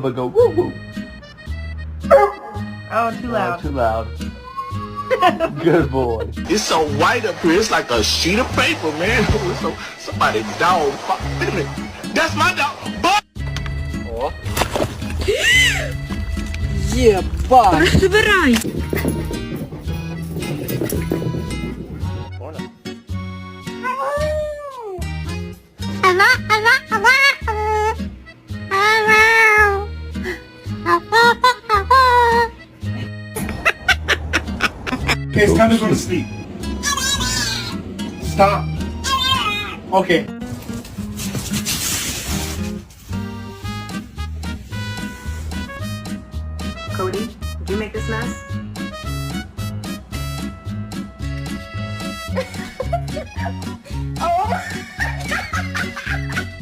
but go woo woo. Oh, too loud. Too loud. Good boy. It's so white up here. It's like a sheet of paper, man. So somebody dog. Wait a minute. That's my dog. О. Єбать! Розбирай! Okay, it's time to go to sleep. Stop. Okay. Cody, did you make this mess?